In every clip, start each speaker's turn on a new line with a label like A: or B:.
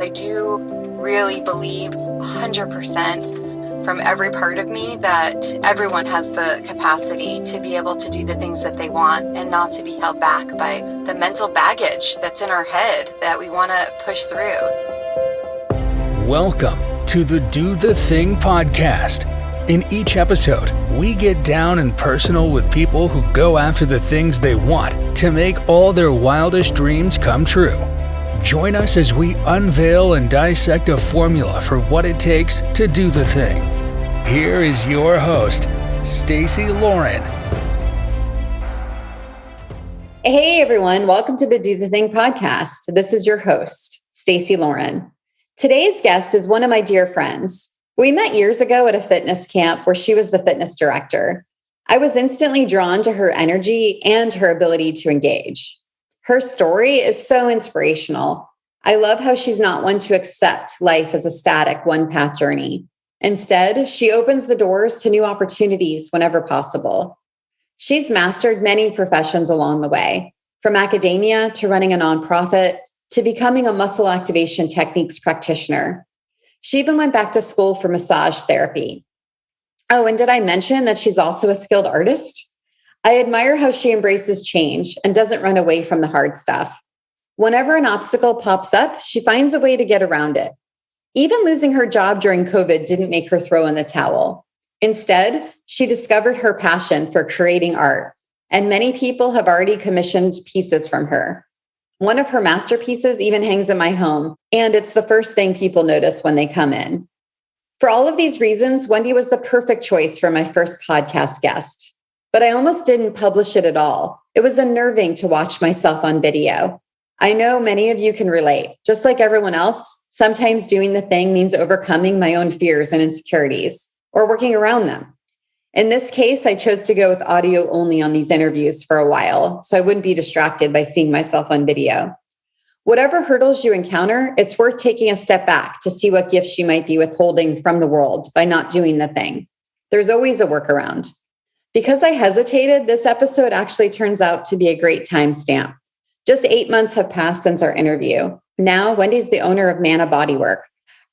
A: I do really believe 100% from every part of me that everyone has the capacity to be able to do the things that they want and not to be held back by the mental baggage that's in our head that we want to push through.
B: Welcome to the Do the Thing podcast. In each episode, we get down and personal with people who go after the things they want to make all their wildest dreams come true. Join us as we unveil and dissect a formula for what it takes to do the thing. Here is your host, Stacy Lauren.
C: Hey everyone, welcome to the Do the Thing podcast. This is your host, Stacy Lauren. Today's guest is one of my dear friends. We met years ago at a fitness camp where she was the fitness director. I was instantly drawn to her energy and her ability to engage. Her story is so inspirational. I love how she's not one to accept life as a static one-path journey. Instead, she opens the doors to new opportunities whenever possible. She's mastered many professions along the way, from academia to running a nonprofit to becoming a muscle activation techniques practitioner. She even went back to school for massage therapy. Oh, and did I mention that she's also a skilled artist? I admire how she embraces change and doesn't run away from the hard stuff. Whenever an obstacle pops up, she finds a way to get around it. Even losing her job during COVID didn't make her throw in the towel. Instead, she discovered her passion for creating art, and many people have already commissioned pieces from her. One of her masterpieces even hangs in my home, and it's the first thing people notice when they come in. For all of these reasons, Wendy was the perfect choice for my first podcast guest. But I almost didn't publish it at all. It was unnerving to watch myself on video. I know many of you can relate. Just like everyone else, sometimes doing the thing means overcoming my own fears and insecurities, or working around them. In this case, I chose to go with audio only on these interviews for a while, so I wouldn't be distracted by seeing myself on video. Whatever hurdles you encounter, it's worth taking a step back to see what gifts you might be withholding from the world by not doing the thing. There's always a workaround. Because I hesitated, this episode actually turns out to be a great timestamp. Just 8 months have passed since our interview. Now, Wendy's the owner of Mana Bodywork.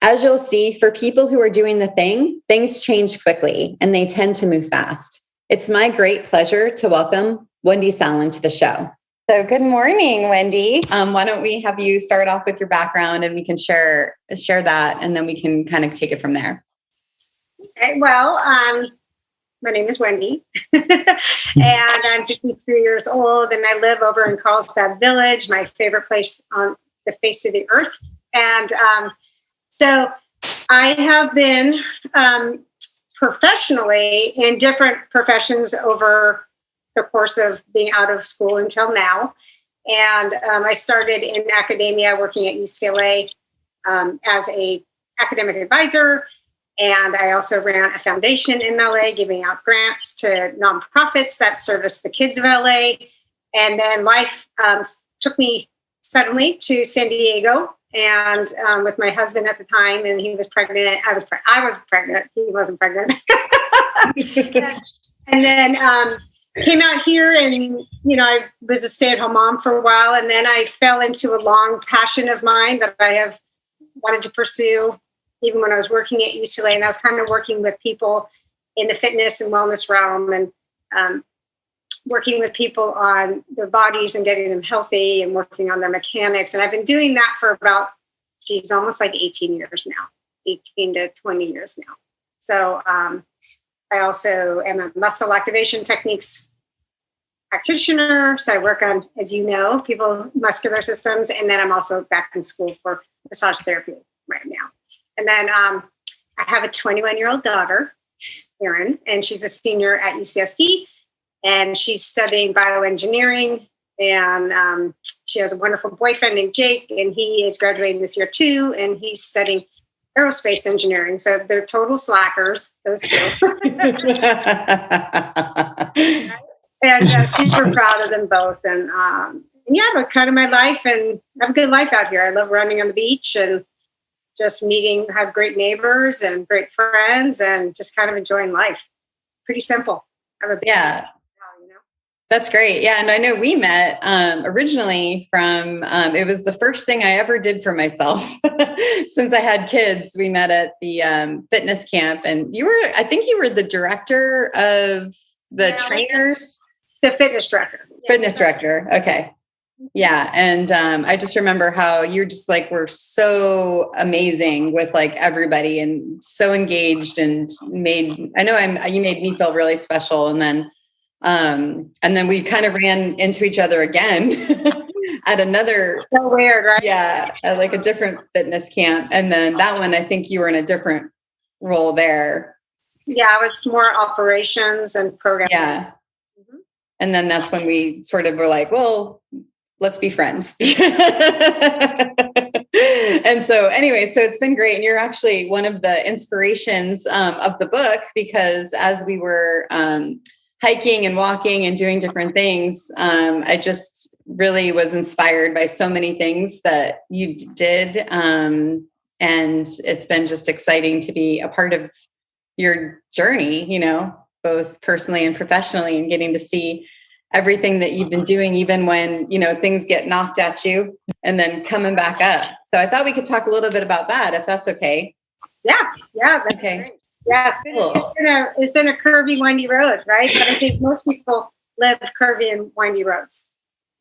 C: As you'll see, for people who are doing the thing, things change quickly and they tend to move fast. It's my great pleasure to welcome Wendy Salin to the show. So good morning, Wendy. Why don't we have you start off with your background and we can share that and then we can kind of take it from there.
D: Okay, well, my name is Wendy and I'm 53 years old and I live over in Carlsbad Village, my favorite place on the face of the earth. And so I have been professionally in different professions over the course of being out of school until now. And I started in academia working at UCLA as an academic advisor. And I also ran a foundation in LA, giving out grants to nonprofits that service the kids of LA. And then life took me suddenly to San Diego. And with my husband at the time, and he was pregnant. I was pregnant. He wasn't pregnant. and then came out here, and I was a stay-at-home mom for a while, and then I fell into a long passion of mine that I have wanted to pursue, even when I was working at UCLA, and I was kind of working with people in the fitness and wellness realm, and working with people on their bodies and getting them healthy and working on their mechanics. And I've been doing that for about, almost like 18 years now, 18 to 20 years now. So I also am a muscle activation techniques practitioner. So I work on, as you know, people's muscular systems. And then I'm also back in school for massage therapy right now. And then I have a 21-year-old daughter, Erin, and she's a senior at UCSD. And she's studying bioengineering, and she has a wonderful boyfriend named Jake, and he is graduating this year too, and he's studying aerospace engineering. So they're total slackers, those two. And super proud of them both. And yeah, but kind of my life, and I have a good life out here. I love running on the beach and just have great neighbors and great friends, and just kind of enjoying life. Pretty simple.
C: Yeah. That's great. Yeah. And I know we met originally from, it was the first thing I ever did for myself since I had kids. We met at the fitness camp, and I think you were the director of the trainers.
D: The fitness director.
C: Fitness director. Okay. Yeah. And I just remember how you just like were so amazing with like everybody and so engaged, and you made me feel really special. And then we kind of ran into each other again at another.
D: So weird, right?
C: Yeah. At like a different fitness camp. And then that one, I think you were in a different role there.
D: Yeah. I was more operations and programming.
C: Yeah. Mm-hmm. And then that's when we sort of were like, well, let's be friends. And so anyway, so it's been great. And you're actually one of the inspirations of the book, because as we were hiking and walking and doing different things, I just really was inspired by so many things that you did. And it's been just exciting to be a part of your journey, both personally and professionally, and getting to see everything that you've been doing, even when, things get knocked at you and then coming back up. So I thought we could talk a little bit about that, if that's okay.
D: Yeah. That's
C: okay.
D: Great. Yeah. It's been a curvy, windy road, right? But I think most people live curvy and windy roads.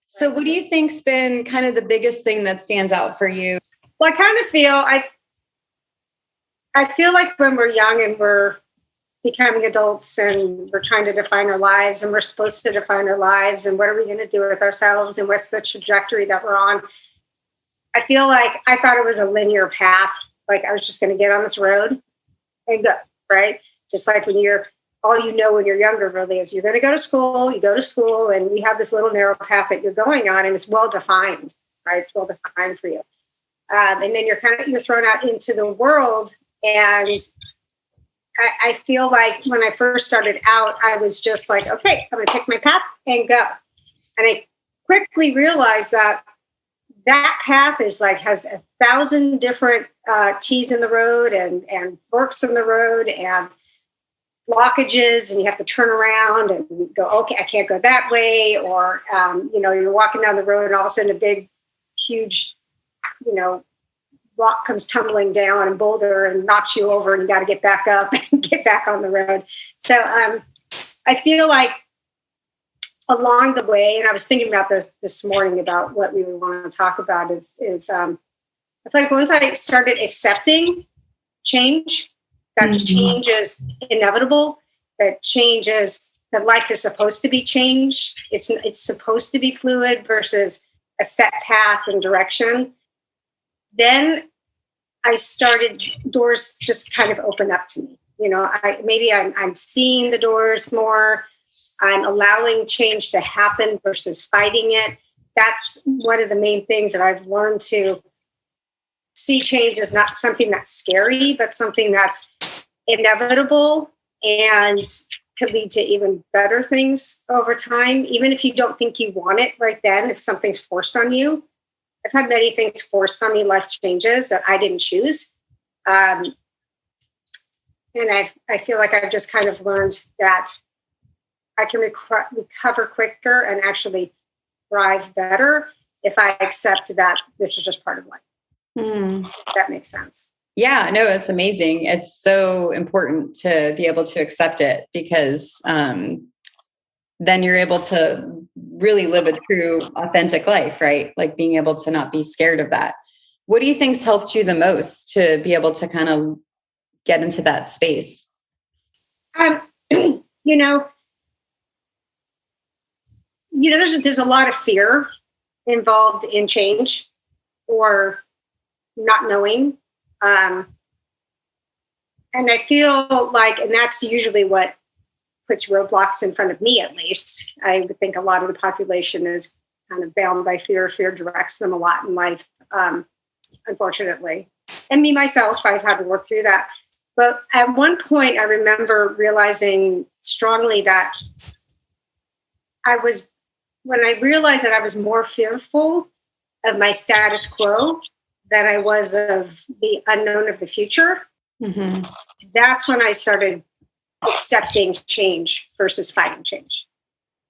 C: So what do you think's been kind of the biggest thing that stands out for you?
D: Well, I kind of feel, I feel like when we're young and we're becoming adults and we're trying to define our lives, and we're supposed to define our lives, and what are we going to do with ourselves, and what's the trajectory that we're on. I feel like I thought it was a linear path. Like I was just going to get on this road and go, right? Just like when you're when you're younger really is you're going to go to school, and you have this little narrow path that you're going on, and it's well-defined, right? It's well-defined for you. And then you're thrown out into the world. And I feel like when I first started out, I was just like, okay, I'm going to pick my path and go. And I quickly realized that path is like, has 1,000 different T's in the road and forks in the road and blockages, and you have to turn around and go, okay, I can't go that way. Or, you're walking down the road and all of a sudden a big, huge, rock comes tumbling down and boulder and knocks you over, and you got to get back up and get back on the road. So I feel like along the way, and I was thinking about this morning about what we would want to talk about is I feel like once I started accepting change, that change is inevitable, that life is supposed to be changed. It's supposed to be fluid versus a set path and direction. Then I started, doors just kind of open up to me. I'm seeing the doors more. I'm allowing change to happen versus fighting it. That's one of the main things that I've learned, to see change as not something that's scary, but something that's inevitable and could lead to even better things over time. Even if you don't think you want it right then, if something's forced on you. I've had many things forced on me, life changes that I didn't choose. And I feel like I've just kind of learned that I can recover quicker and actually thrive better if I accept that this is just part of life. If that makes sense.
C: Yeah, no, it's amazing. It's so important to be able to accept it, because then you're able to really live a true, authentic life, right? Like being able to not be scared of that. What do you think's helped you the most to be able to kind of get into that space?
D: There's a lot of fear involved in change or not knowing. And I feel like, and that's usually what puts roadblocks in front of me, at least. I would think a lot of the population is kind of bound by fear. Fear directs them a lot in life, unfortunately. And me, myself, I've had to work through that. But at one point, I remember realizing strongly that when I realized that I was more fearful of my status quo than I was of the unknown of the future, that's when I started accepting change versus fighting change.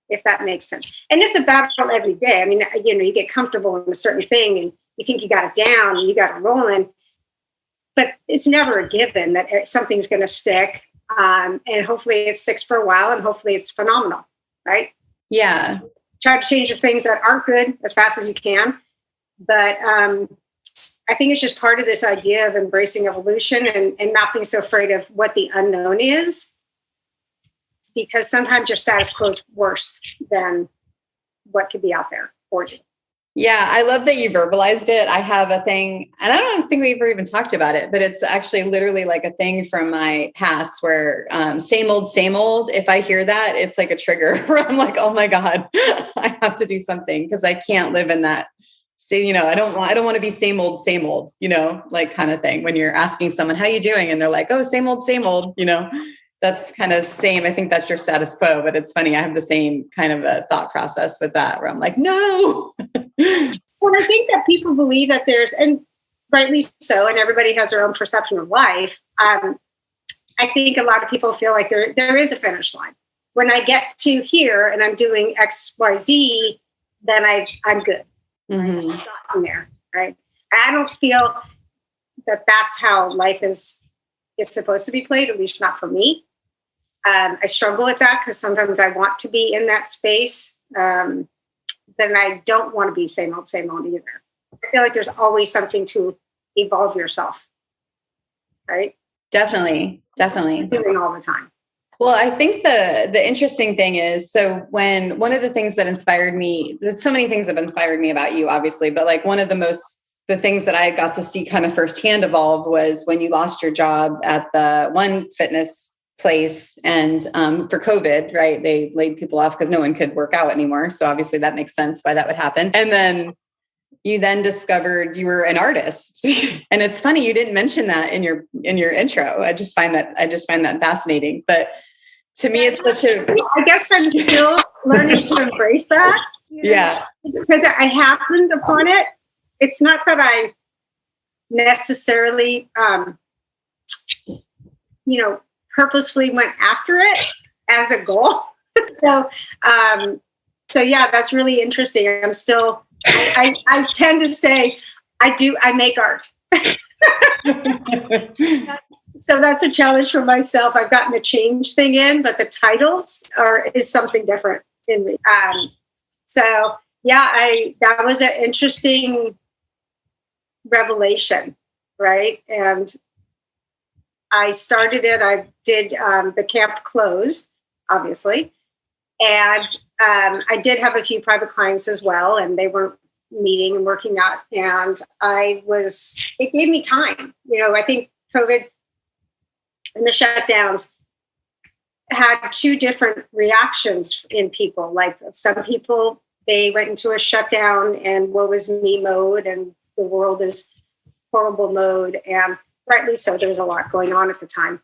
D: if that makes sense. And it's a battle every day. I mean, you get comfortable in a certain thing and you think you got it down and you got it rolling, but it's never a given that something's going to stick. And hopefully it sticks for a while and hopefully it's phenomenal, right?
C: Yeah.
D: Try to change the things that aren't good as fast as you can. But I think it's just part of this idea of embracing evolution and not being so afraid of what the unknown is, because sometimes your status quo is worse than what could be out there for you.
C: Yeah, I love that you verbalized it. I have a thing, and I don't think we ever even talked about it, but it's actually literally like a thing from my past where same old, same old. If I hear that, it's like a trigger where I'm like, oh my God, I have to do something because I can't live in that. So, I don't want to be same old, like kind of thing when you're asking someone, how you doing? And they're like, oh, same old, that's kind of same. I think that's your status quo, but it's funny. I have the same kind of a thought process with that where I'm like, no.
D: Well, I think that people believe that and rightly so, and everybody has their own perception of life. I think a lot of people feel like there is a finish line. When I get to here and I'm doing X, Y, Z, then I'm good.
C: Mm-hmm.
D: I've gotten there, right? I don't feel that that's how life is supposed to be played, at least not for me. I struggle with that because sometimes I want to be in that space. Then I don't want to be same old either. I feel like there's always something to evolve yourself, right?
C: Definitely.
D: Doing all the time.
C: Well, I think the interesting thing is, so when one of the things that inspired me, there's so many things that have inspired me about you, obviously, but like one of the things that I got to see kind of firsthand evolve was when you lost your job at the one fitness place and for COVID, right? They laid people off because no one could work out anymore. So obviously that makes sense why that would happen. And then you then discovered you were an artist. And it's funny, you didn't mention that in your intro. I just find that fascinating. But to me, it's
D: I guess I'm still learning to embrace that.
C: Yeah.
D: Because I happened upon it. It's not that I necessarily, purposefully went after it as a goal. So yeah, that's really interesting. I'm still, I tend to say I make art. So that's a challenge for myself. I've gotten the change thing in, but the titles is something different in me. So yeah, that was an interesting revelation, right? And I started it. I did the camp closed, obviously, and I did have a few private clients as well, and they weren't meeting and working out. And it gave me time. I think COVID and the shutdowns had two different reactions in people. Like some people, they went into a shutdown and woe is me mode, and the world is horrible mode. And rightly so, there was a lot going on at the time.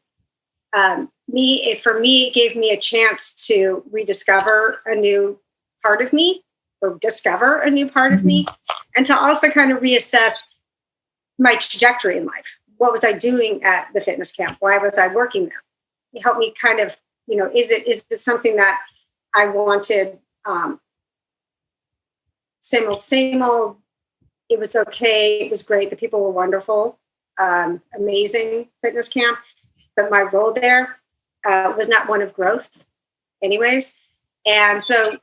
D: For me, it gave me a chance to rediscover a new part of me, or discover a new part of me, and to also kind of reassess my trajectory in life. What was I doing at the fitness camp? Why was I working there? It helped me kind of, is it something that I wanted? Same old. It was okay. It was great. The people were wonderful. Amazing fitness camp. But my role there was not one of growth anyways. And so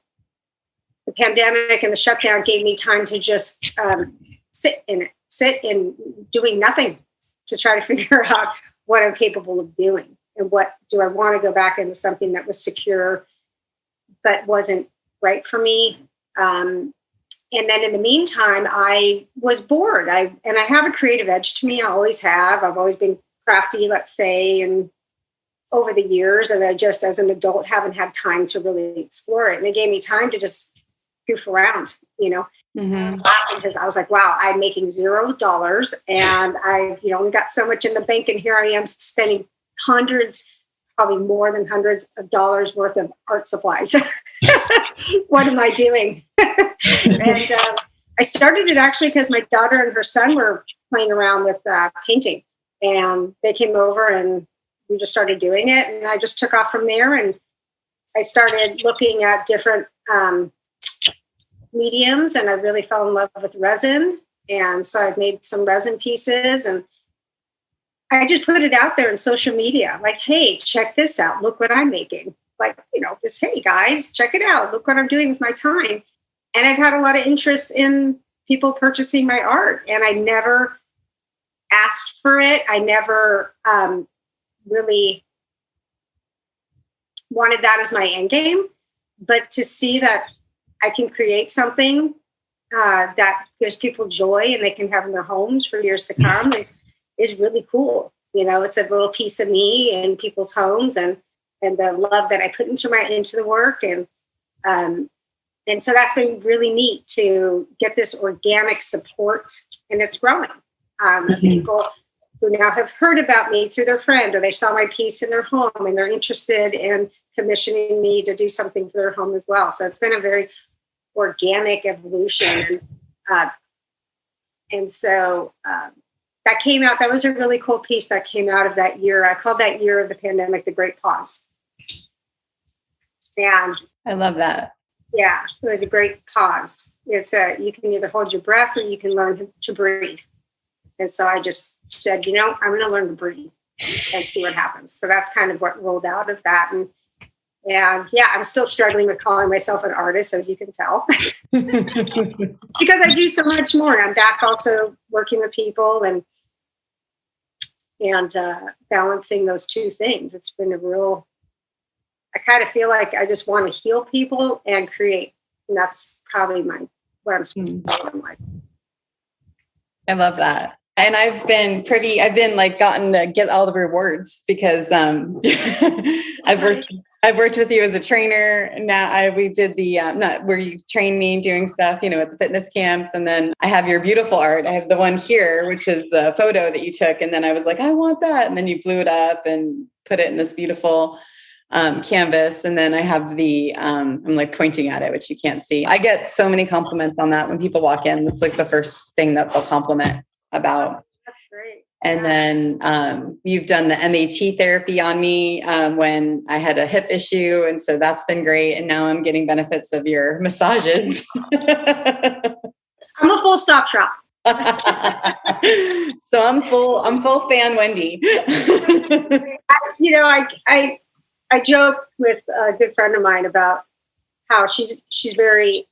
D: the pandemic and the shutdown gave me time to just sit in doing nothing, to try to figure out what I'm capable of doing and what do I want to go back into something that was secure but wasn't right for me. And then in the meantime, I was bored. I have a creative edge to me. I always have. I've always been crafty, let's say, and over the years, and I just, as an adult, haven't had time to really explore it. And it gave me time to just goof around,
C: Mm-hmm.
D: Because I was like, wow, I'm making $0 and I've only got so much in the bank, and here I am spending hundreds, probably more than hundreds of dollars worth of art supplies. What am I doing? And I started it actually because my daughter and her son were playing around with painting, and they came over and we just started doing it, and I just took off from there. And I started looking at different mediums, and I really fell in love with resin. And so I've made some resin pieces, and I just put it out there in social media. Like, hey, check this out. Look what I'm making. Like, just, hey guys, check it out. Look what I'm doing with my time. And I've had a lot of interest in people purchasing my art, and I never asked for it. I never really wanted that as my end game, but to see that I can create something that gives people joy and they can have in their homes for years to come is really cool. It's a little piece of me in people's homes, and the love that I put into the work. And so that's been really neat to get this organic support, and it's growing. People who now have heard about me through their friend, or they saw my piece in their home and they're interested in commissioning me to do something for their home as well. So it's been a very organic evolution. And so that came out, that was a really cool piece that came out of that year. I called that year of the pandemic, the Great Pause. And
C: I love that.
D: Yeah, it was a great pause. It's you can either hold your breath or you can learn to breathe. And so I just said, I'm going to learn to breathe and see what happens. So that's kind of what rolled out of that. And yeah, I'm still struggling with calling myself an artist, as you can tell, because I do so much more. I'm back also working with people and balancing those two things. It's been I kind of feel like I just want to heal people and create. And that's probably what I'm supposed to do in life.
C: I love that. And I've been like gotten to get all the rewards because I've worked with you as a trainer. Now we did the where you trained me doing stuff, at the fitness camps. And then I have your beautiful art. I have the one here, which is the photo that you took. And then I was like, I want that. And then you blew it up and put it in this beautiful canvas. And then I have I'm like pointing at it, which you can't see. I get so many compliments on that when people walk in. It's like the first thing that they'll compliment about.
D: That's great.
C: And then you've done the MAT therapy on me when I had a hip issue. And so that's been great. And now I'm getting benefits of your massages.
D: I'm a full stop shop.
C: So I'm full fan Wendy.
D: I joke with a good friend of mine about how she's very,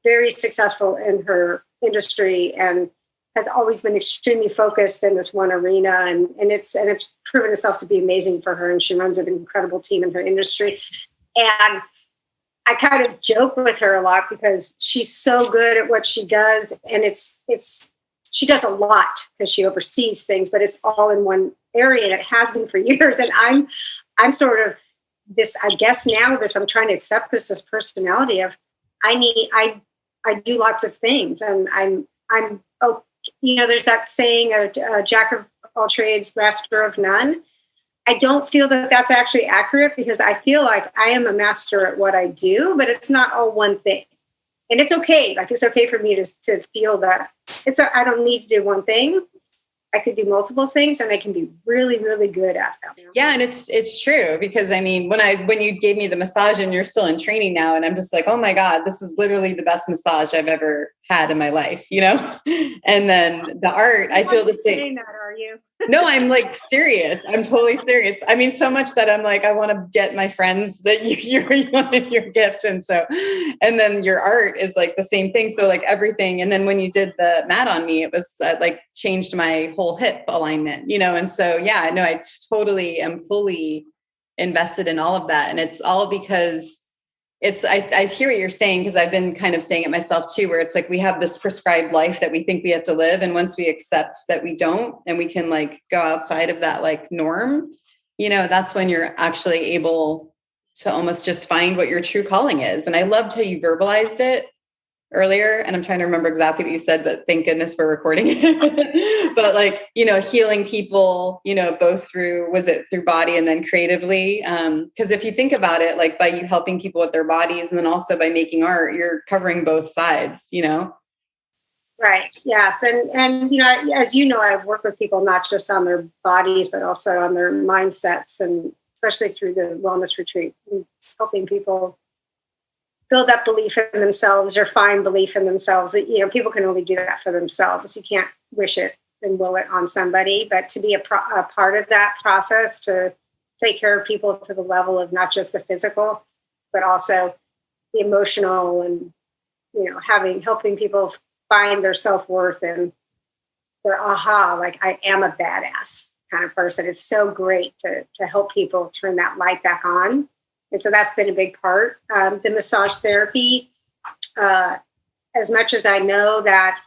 D: very successful in her industry and has always been extremely focused in this one arena. And it's proven itself to be amazing for her. And she runs an incredible team in her industry. And I kind of joke with her a lot because she's so good at what she does. And she does a lot because she oversees things, but it's all in one area, and it has been for years. And I'm sort of this, I guess now I'm trying to accept this personality of I do lots of things, and I'm there's that saying, a jack of all trades, master of none. I don't feel that that's actually accurate, because I feel like I am a master at what I do, but it's not all one thing. And it's okay. Like, it's okay for me to feel that I don't need to do one thing. I could do multiple things, and I can be really, really good at them.
C: Yeah. And it's true, because I mean, when you gave me the massage, and you're still in training now, and I'm just like, oh my God, this is literally the best massage I've ever had in my life, and then the art, I feel the same.
D: Saying that, are you?
C: No, I'm like serious. I'm totally serious. I mean, so much that I'm like, I want to get my friends that your gift. And so, and then your art is like the same thing. So like everything. And then when you did the mat on me, it was like changed my whole hip alignment, And so, yeah, no, I totally am fully invested in all of that. And it's all because I hear what you're saying, because I've been kind of saying it myself too, where it's like we have this prescribed life that we think we have to live. And once we accept that we don't, and we can like go outside of that like norm, that's when you're actually able to almost just find what your true calling is. And I loved how you verbalized it earlier, and I'm trying to remember exactly what you said, but thank goodness we're recording it. But like, healing people, both through body and then creatively. Because if you think about it, like by you helping people with their bodies, and then also by making art, you're covering both sides,
D: Right. Yes. And as I've worked with people not just on their bodies, but also on their mindsets, and especially through the wellness retreat, and helping people build up belief in themselves or find belief in themselves. You know, people can only do that for themselves. You can't wish it and will it on somebody, but to be a part of that process, to take care of people to the level of not just the physical, but also the emotional, and, you know, helping people find their self-worth and their aha, like, I am a badass kind of person. It's so great to help people turn that light back on. And so that's been a big part. The massage therapy, as much as I know that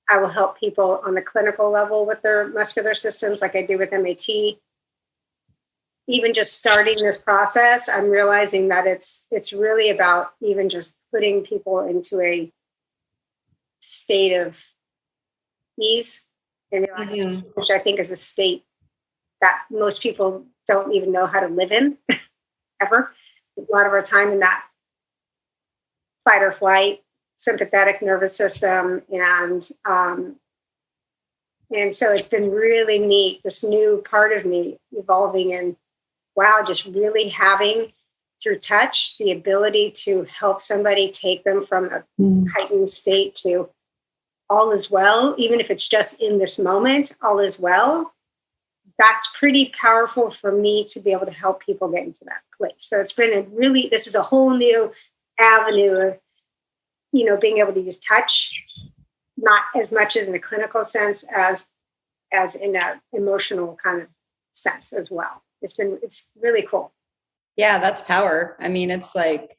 D: I will help people on the clinical level with their muscular systems, like I do with MAT, even just starting this process, I'm realizing that it's really about even just putting people into a state of ease and relaxation, which I think is a state that most people don't even know how to live in ever. A lot of our time in that fight or flight, sympathetic nervous system, and so it's been really neat, this new part of me evolving, and wow, just really having, through touch, the ability to help somebody take them from a heightened state to all is well, even if it's just in this moment, all is well. That's pretty powerful for me to be able to help people get into that place. So it's been this is a whole new avenue of, you know, being able to use touch, not as much as in a clinical sense as in an emotional kind of sense as well. It's really cool.
C: Yeah, that's power. I mean, it's like,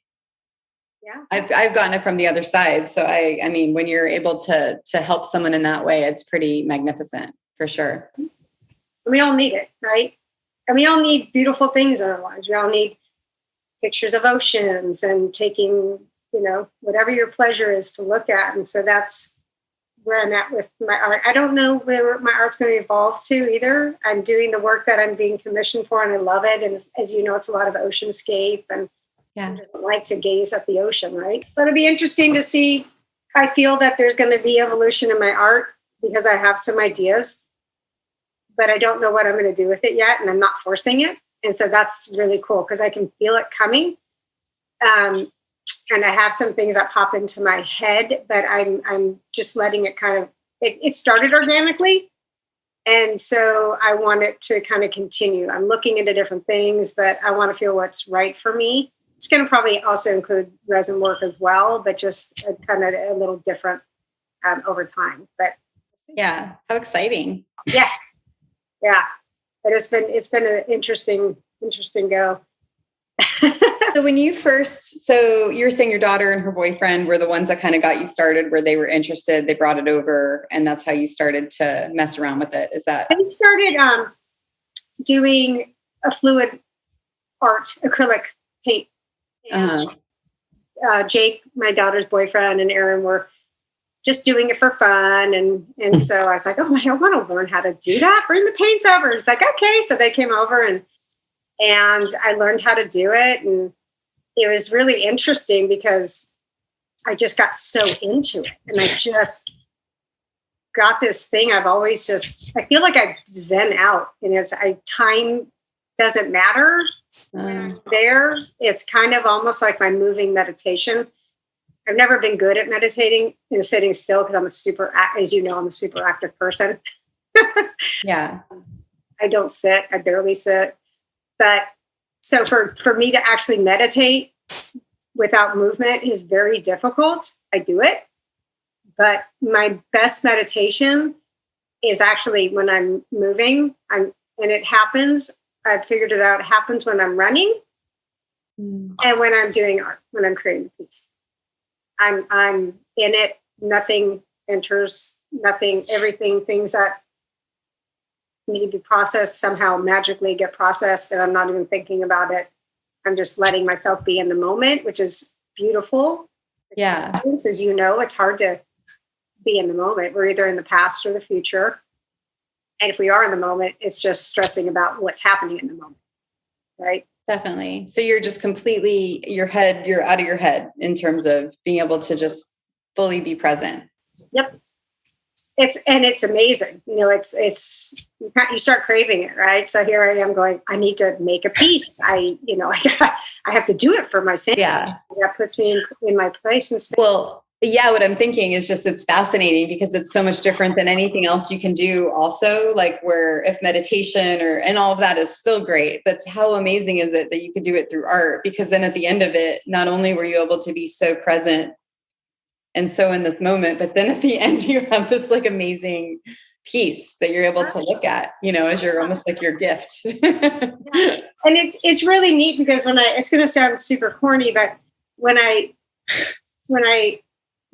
C: yeah, I've gotten it from the other side. So I mean, when you're able to help someone in that way, it's pretty magnificent for sure.
D: We all need it, right? And we all need beautiful things in our lives. We all need pictures of oceans and taking, you know, whatever your pleasure is to look at. And so that's where I'm at with my art. I don't know where my art's going to evolve to either. I'm doing the work that I'm being commissioned for, and I love it. And as you know, it's a lot of oceanscape, and I just like to gaze at the ocean, right? But it'll be interesting to see. I feel that there's going to be evolution in my art because I have some ideas, but I don't know what I'm going to do with it yet, and I'm not forcing it. And so that's really cool because I can feel it coming. And I have some things that pop into my head, but I'm just letting it kind of, it started organically. And so I want it to kind of continue. I'm looking into different things, but I want to feel what's right for me. It's going to probably also include resin work as well, but just kind of a little different over time. But
C: yeah, how exciting.
D: Yeah. Yeah. But it's been an interesting go.
C: So when you were saying your daughter and her boyfriend were the ones that kind of got you started, where they were interested, they brought it over, and that's how you started to mess around with it. Is that?
D: I started doing a fluid art, acrylic paint. And Jake, my daughter's boyfriend, and Aaron were just doing it for fun. And so I was like, oh, I want to learn how to do that. Bring the paints over. It's like, okay. So they came over and I learned how to do it. And it was really interesting because I just got so into it. And I just got this thing. I've always I feel like I zen out, and time doesn't matter. When I'm there, it's kind of almost like my moving meditation. I've never been good at meditating and sitting still because as you know, I'm a super active person.
C: Yeah.
D: I don't sit. I barely sit. But so for me to actually meditate without movement is very difficult. I do it. But my best meditation is actually when I'm moving. And it happens. I've figured it out. It happens when I'm running and when I'm doing art, when I'm creating a piece. I'm in it. Nothing enters, everything, things that need to be processed somehow magically get processed, and I'm not even thinking about it. I'm just letting myself be in the moment, which is beautiful.
C: Yeah.
D: As you know, it's hard to be in the moment. We're either in the past or the future. And if we are in the moment, it's just stressing about what's happening in the moment. Right?
C: Definitely. So you're just completely, you're out of your head in terms of being able to just fully be present.
D: Yep. it's amazing. You start craving it, right? So here I am going, I need to make a piece. I have to do it for my sanity.
C: Yeah.
D: That puts me in my place and space.
C: Well, yeah, what I'm thinking is just, it's fascinating because it's so much different than anything else you can do also, like where if meditation and all of that is still great, but how amazing is it that you could do it through art? Because then at the end of it, not only were you able to be so present and so in this moment, but then at the end you have this like amazing piece that you're able to look at, as you're almost like your gift.
D: Yeah. And it's really neat because it's going to sound super corny, but when I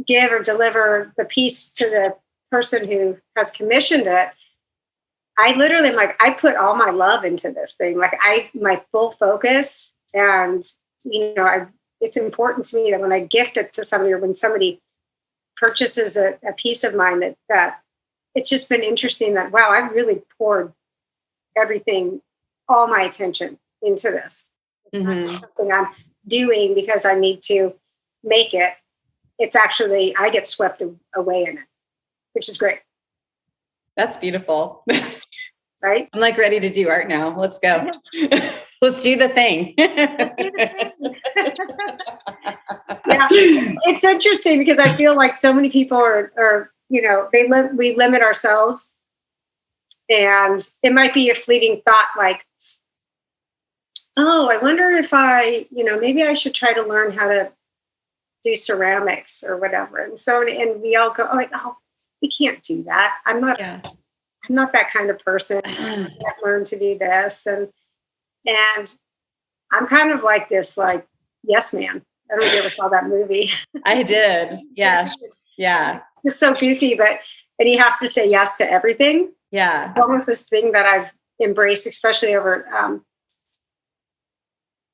D: give or deliver the piece to the person who has commissioned it, I literally am like, I put all my love into this thing. Like my full focus, and it's important to me that when I gift it to somebody or when somebody purchases a piece of mine, that it's just been interesting that, wow, I've really poured everything, all my attention into this. It's not something I'm doing because I need to make it. It's actually, I get swept away in it, which is great.
C: That's beautiful.
D: Right?
C: I'm like ready to do art now. Let's go. Let's do the thing.
D: Yeah. It's interesting because I feel like so many people are we limit ourselves, and it might be a fleeting thought like, oh, I wonder if maybe I should try to learn how to do ceramics or whatever. And we all go, oh, we can't do that. I'm not that kind of person. I can't learn to do this. And I'm kind of like this, like, yes, man. I don't know if you ever saw that movie.
C: I did. Yes. Yeah.
D: Just so goofy, and he has to say yes to everything.
C: Yeah.
D: It's almost this thing that I've embraced, especially over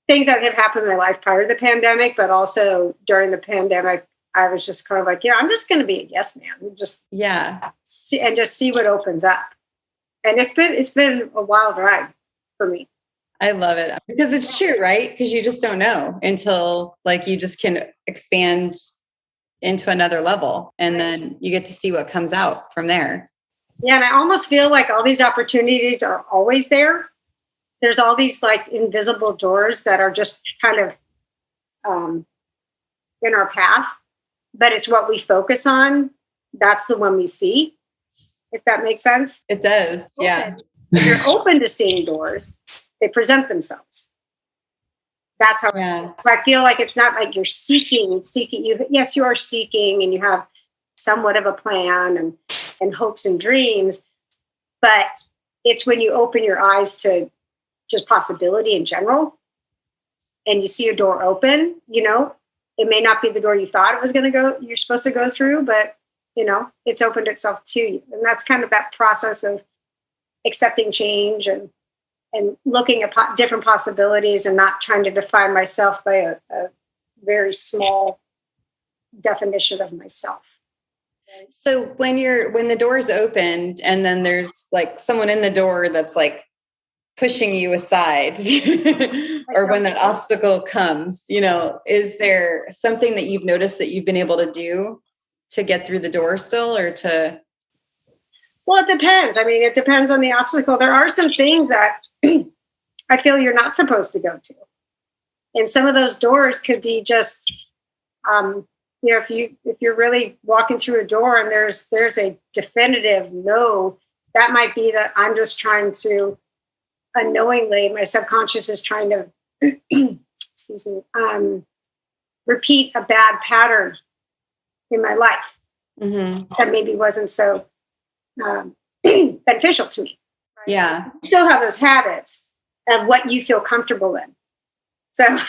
D: things that have happened in my life prior to the pandemic, but also during the pandemic, I was just kind of like, I'm just going to be a yes man. Just see what opens up. And it's been a wild ride for me.
C: I love it because it's true, right? Because you just don't know until like you just can expand into another level, and then you get to see what comes out from there.
D: Yeah, and I almost feel like all these opportunities are always there. There's all these like invisible doors that are just kind of in our path, but it's what we focus on. That's the one we see, if that makes sense.
C: It does. Yeah.
D: If you're open to seeing doors, they present themselves. That's how.
C: Yeah.
D: So I feel like it's not like you're seeking. Yes, you are seeking, and you have somewhat of a plan and hopes and dreams, but it's when you open your eyes to just possibility in general, and you see a door open. It may not be the door you thought it was going to go. You're supposed to go through, but it's opened itself to you, and that's kind of that process of accepting change and looking at different possibilities and not trying to define myself by a very small definition of myself.
C: So when the door's opened and then there's like someone in the door that's like pushing you aside or when that obstacle comes, is there something that you've noticed that you've been able to do to get through the door still, or to?
D: Well, it depends. I mean, it depends on the obstacle. There are some things that I feel you're not supposed to go to. And some of those doors could be just, if you're really walking through a door and there's a definitive no, that might be that I'm just trying to unknowingly, my subconscious is trying to, repeat a bad pattern in my life that maybe wasn't so beneficial to me. Right?
C: Yeah.
D: You still have those habits of what you feel comfortable in. So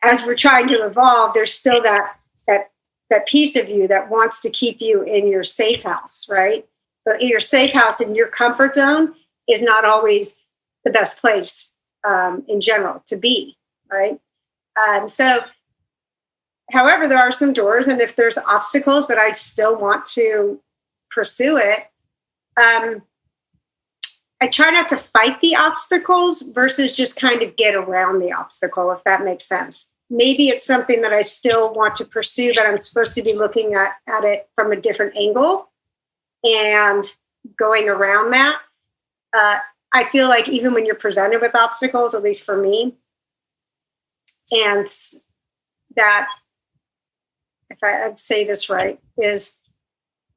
D: as we're trying to evolve, there's still that piece of you that wants to keep you in your safe house, right? But your safe house in your comfort zone is not always the best place in general to be, right? So, however, there are some doors, and if there's obstacles, but I still want to pursue it, I try not to fight the obstacles versus just kind of get around the obstacle, if that makes sense. Maybe it's something that I still want to pursue, but I'm supposed to be looking at it from a different angle and going around that. I feel like even when you're presented with obstacles, at least for me, and that, if I'd say this right, is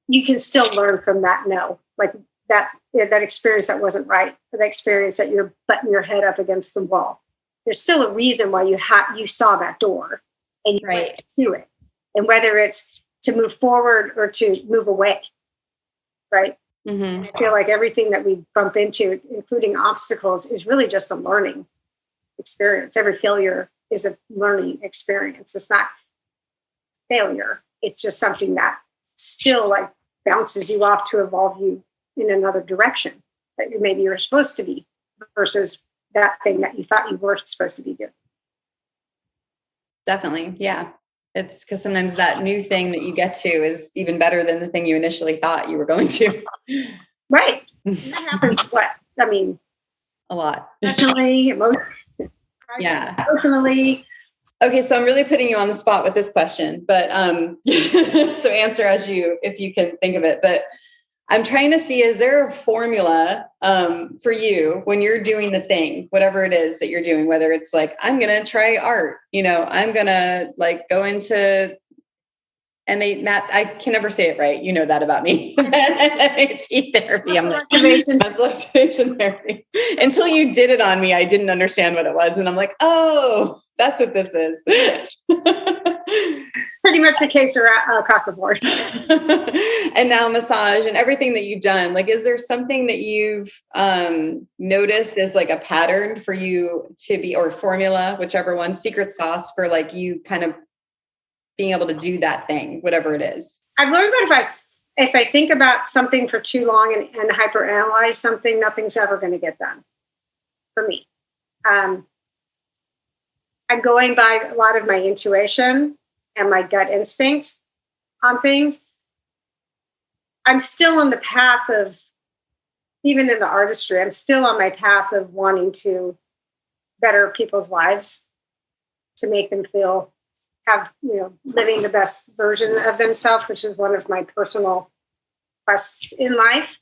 D: you can still learn from that no, like that experience that wasn't right, or the experience that you're butting your head up against the wall. There's still a reason why you saw that door and you went to it. And whether it's to move forward or to move away, right? Mm-hmm. I feel like everything that we bump into, including obstacles, is really just a learning experience. Every failure is a learning experience. It's not failure. It's just something that still like bounces you off to evolve you in another direction that maybe you're supposed to be versus that thing that you thought you were supposed to be doing.
C: Definitely. Yeah. It's because sometimes that new thing that you get to is even better than the thing you initially thought you were going to.
D: Right. And that happens,
C: a lot.
D: Emotionally,
C: yeah.
D: Personally.
C: Okay. So I'm really putting you on the spot with this question, but, so answer if you can think of it, but I'm trying to see, is there a formula for you when you're doing the thing, whatever it is that you're doing, whether it's like, I'm going to try art, I'm going to like go into math. I can never say it right. You know that about me. MT therapy. I'm like, muscle activation therapy. Until you did it on me, I didn't understand what it was. And I'm like, oh, that's what this is.
D: Pretty much the case across the board.
C: And now massage and everything that you've done, like, is there something that you've noticed as like a pattern for you to be, or formula, whichever one, secret sauce for like you kind of being able to do that thing, whatever it is?
D: I've learned that if I think about something for too long and hyperanalyze something, nothing's ever going to get done for me. I'm going by a lot of my intuition and my gut instinct on things. I'm still on the path of, even in the artistry, I'm still on my path of wanting to better people's lives, to make them feel, living the best version of themselves, which is one of my personal quests in life,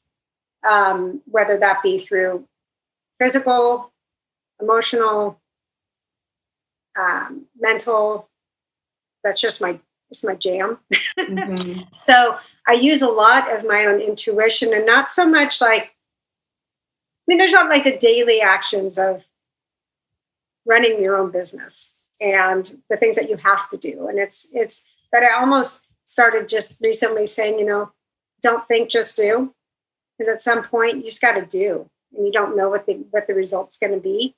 D: whether that be through physical, emotional, mental. That's just it's my jam. Mm-hmm. So I use a lot of my own intuition, and not so much there's not like the daily actions of running your own business and the things that you have to do. And it's that I almost started just recently saying, don't think, just do. Because at some point you just got to do, and you don't know what the result's going to be.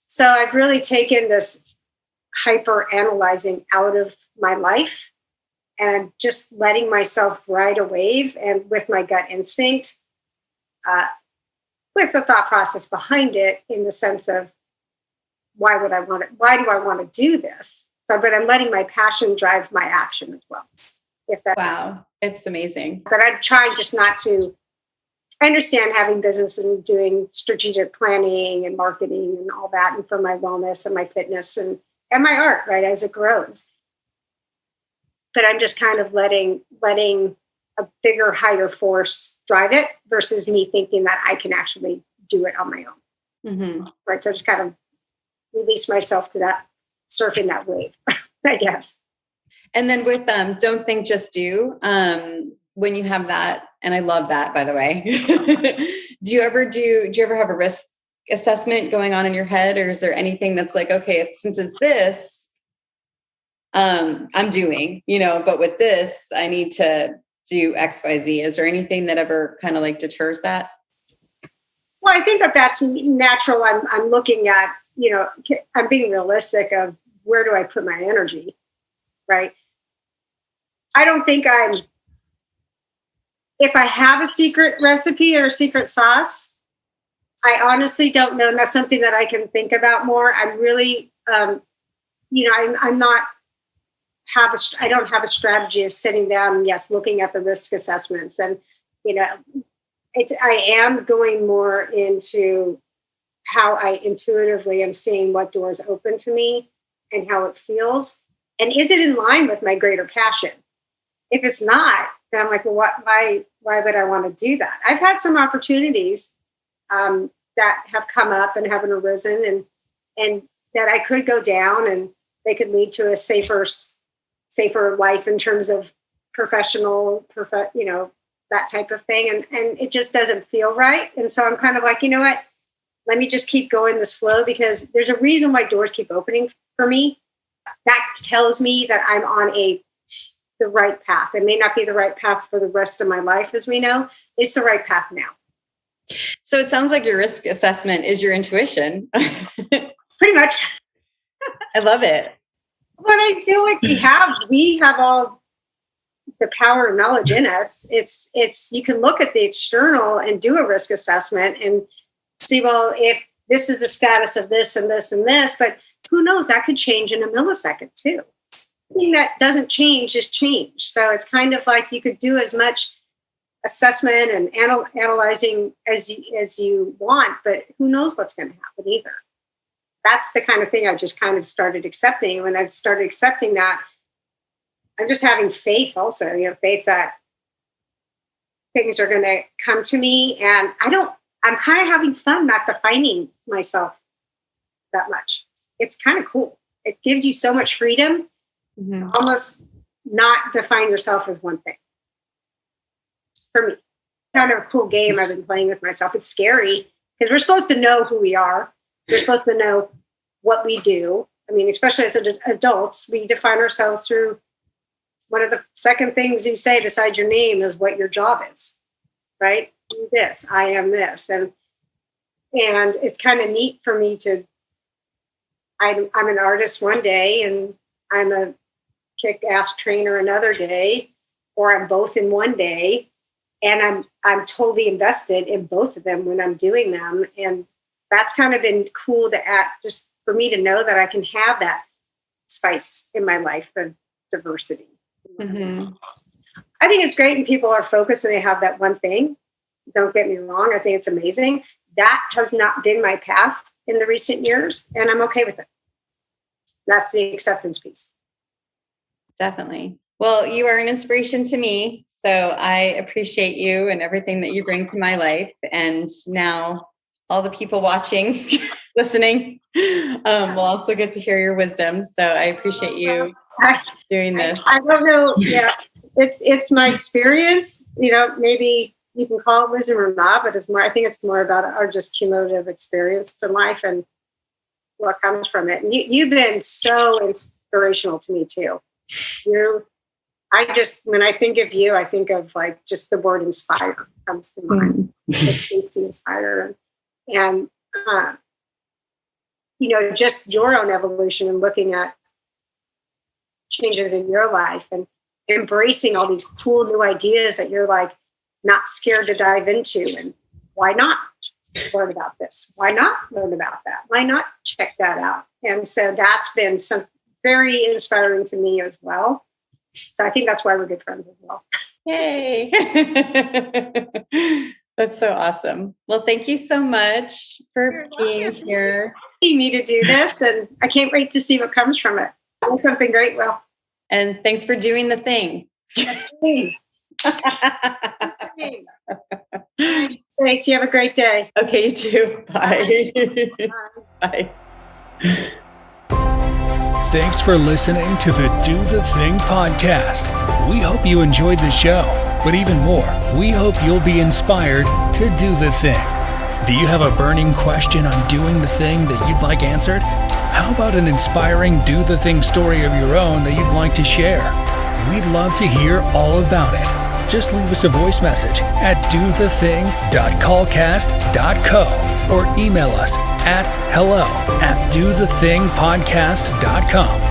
D: So I've really taken this hyper analyzing out of my life and just letting myself ride a wave, and with my gut instinct, with the thought process behind it, in the sense of why do I want to do this? So, but I'm letting my passion drive my action as well.
C: Wow, it's amazing.
D: But I try just not to. I understand having business and doing strategic planning and marketing and all that, and for my wellness and my fitness and my art, right, as it grows. But I'm just kind of letting a bigger, higher force drive it versus me thinking that I can actually do it on my own. Mm-hmm. Right. So I just kind of release myself to that, surfing that wave, I guess.
C: And then with Don't Think, Just Do, when you have that, and I love that, by the way, do you ever have a risk assessment going on in your head, or is there anything that's like, okay, since it's this, I'm doing, but with this, I need to do X, Y, Z. Is there anything that ever kind of like deters that?
D: Well, I think that's natural. I'm looking at, I'm being realistic of where do I put my energy, right? I don't think if I have a secret recipe or a secret sauce, I honestly don't know. And that's something that I can think about more. I'm really, I don't have a strategy of sitting down and looking at the risk assessments. And, I am going more into how I intuitively am seeing what doors open to me and how it feels. And is it in line with my greater passion? If it's not, And I'm like, well, why would I want to do that? I've had some opportunities that have come up and haven't arisen and that I could go down and they could lead to a safer life in terms of professional, that type of thing. And it just doesn't feel right. And so I'm kind of like, you know what, let me just keep going this flow, because there's a reason why doors keep opening for me. That tells me that I'm on the right path. It may not be the right path for the rest of my life, as we know. It's the right path now.
C: So it sounds like your risk assessment is your intuition.
D: Pretty much.
C: I love it.
D: But I feel like we have all the power and knowledge in us. It's you can look at the external and do a risk assessment and see, well, if this is the status of this and this and this, but who knows, that could change in a millisecond too. Anything that doesn't change is change. So it's kind of like you could do as much assessment and analyzing as you want, but who knows what's going to happen either. That's the kind of thing I just kind of started accepting. When I started accepting that, I'm just having faith also, faith that things are going to come to me. And I'm kind of having fun not defining myself that much. It's kind of cool. It gives you so much freedom to almost not define yourself as one thing. For me, kind of a cool game I've been playing with myself. It's scary because we're supposed to know who we are. We're supposed to know what we do. I mean, especially as adults, we define ourselves through one of the second things you say besides your name is what your job is, right? Do this, I am this. And it's kind of neat for me I'm an artist one day and I'm a kick-ass trainer another day, or I'm both in one day. And I'm totally invested in both of them when I'm doing them. And that's kind of been cool to just for me to know that I can have that spice in my life of diversity. Mm-hmm. I think it's great when people are focused and they have that one thing. Don't get me wrong. I think it's amazing. That has not been my path in the recent years, and I'm okay with it. That's the acceptance piece.
C: Definitely. Well, you are an inspiration to me. So I appreciate you and everything that you bring to my life. And now all the people watching, listening, will also get to hear your wisdom. So I appreciate you doing this.
D: I don't know. Yeah, it's my experience. Maybe you can call it wisdom or not, but I think it's more about our just cumulative experience in life and what comes from it. And you've been so inspirational to me too. When I think of you, I think of like just the word inspire comes to mind. It's inspire. And just your own evolution and looking at changes in your life and embracing all these cool new ideas that you're like not scared to dive into. And why not learn about this? Why not learn about that? Why not check that out? And so that's been very inspiring to me as well. So I think that's why we're good friends as well.
C: Yay. That's so awesome. Well, thank you so much for being here.
D: You need to do this, and I can't wait to see what comes from it. Do something great, Will.
C: And thanks for doing the thing.
D: Thanks. You have a great day.
C: Okay, you too. Bye. Bye.
B: Thanks for listening to the Do the Thing podcast. We hope you enjoyed the show, but even more, we hope you'll be inspired to do the thing. Do you have a burning question on doing the thing that you'd like answered? How about an inspiring do the thing story of your own that you'd like to share? We'd love to hear all about it. Just leave us a voice message at dothething.callcast.co or email us at hello@dothethingpodcast.com.